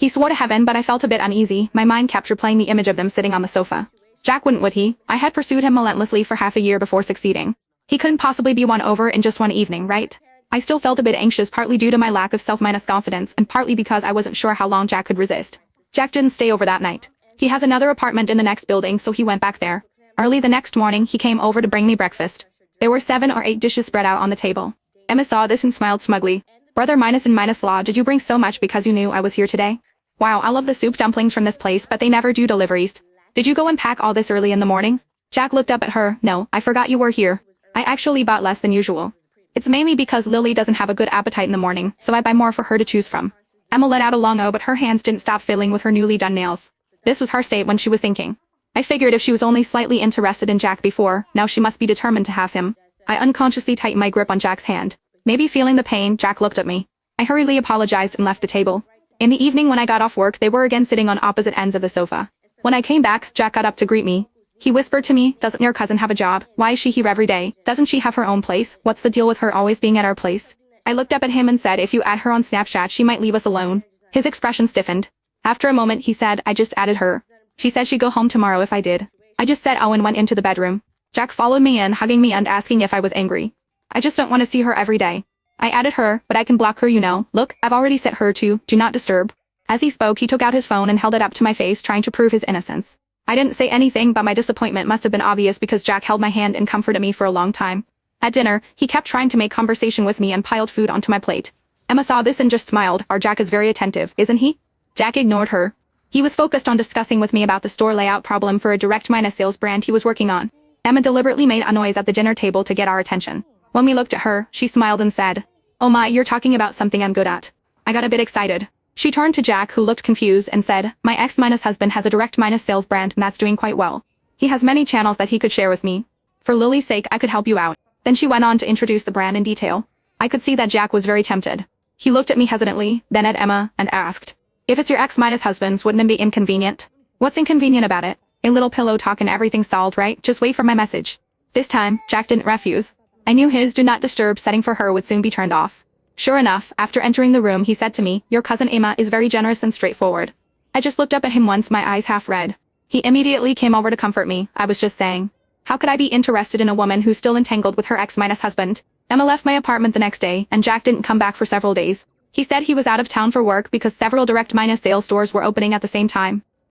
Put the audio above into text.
He swore to heaven, but I felt a bit uneasy. My mind kept replaying the image of them sitting on the sofa. Jack wouldn't, would he? I had pursued him relentlessly for half a year before succeeding. He couldn't possibly be won over in just one evening, right? I still felt a bit anxious, partly due to my lack of self-confidence and partly because I wasn't sure how long Jack could resist. Jack didn't stay over that night. He has another apartment in the next building, so he went back there. Early the next morning, he came over to bring me breakfast. There were 7 or 8 dishes spread out on the table. Emma saw this and smiled smugly. Brother minus and minus law, did you bring so much because you knew I was here today? Wow, I love the soup dumplings from this place, but they never do deliveries. Did you go and pack all this early in the morning? Jack looked up at her. No, I forgot you were here. I actually bought less than usual. It's mainly because Lily doesn't have a good appetite in the morning, so I buy more for her to choose from. Emma let out a long oh, but her hands didn't stop fiddling with her newly done nails. This was her state when she was thinking. I figured if she was only slightly interested in Jack before, now she must be determined to have him. I unconsciously tightened my grip on Jack's hand. Maybe feeling the pain, Jack looked at me. I hurriedly apologized and left the table. In the evening when I got off work, they were again sitting on opposite ends of the sofa. When I came back, Jack got up to greet me. He whispered to me, doesn't your cousin have a job? Why is she here every day? Doesn't she have her own place? What's the deal with her always being at our place? I looked up at him and said if you add her on Snapchat she might leave us alone. His expression stiffened. After a moment he said, I just added her. She said she'd go home tomorrow if I did. I just said oh and went into the bedroom. Jack followed me in, hugging me and asking if I was angry. I just don't want to see her every day. I added her, but I can block her, you know. Look, I've already set her to do not disturb. As he spoke, he took out his phone and held it up to my face, trying to prove his innocence. I didn't say anything, but my disappointment must have been obvious because Jack held my hand and comforted me for a long time. At dinner, he kept trying to make conversation with me and piled food onto my plate. Emma saw this and just smiled. Our Jack is very attentive, isn't he? Jack ignored her. He was focused on discussing with me about the store layout problem for a direct minus sales brand he was working on. Emma deliberately made a noise at the dinner table to get our attention. When we looked at her, she smiled and said, oh my, you're talking about something I'm good at. I got a bit excited. She turned to Jack, who looked confused, and said, my ex-husband has a direct minus sales brand and that's doing quite well. He has many channels that he could share with me. For Lily's sake, I could help you out. Then she went on to introduce the brand in detail. I could see that Jack was very tempted. He looked at me hesitantly, then at Emma, and asked, if it's your ex-husband's, wouldn't it be inconvenient? What's inconvenient about it? A little pillow talk and everything's solved, right? Just wait for my message. This time, Jack didn't refuse. I knew his do not disturb setting for her would soon be turned off. Sure enough, after entering the room he said to me, your cousin Emma is very generous and straightforward. I just looked up at him once, my eyes half red. He immediately came over to comfort me. I was just saying. How could I be interested in a woman who's still entangled with her ex-husband? Emma left my apartment the next day, and Jack didn't come back for several days. He said he was out of town for work because several direct minus sales stores were opening at the same time.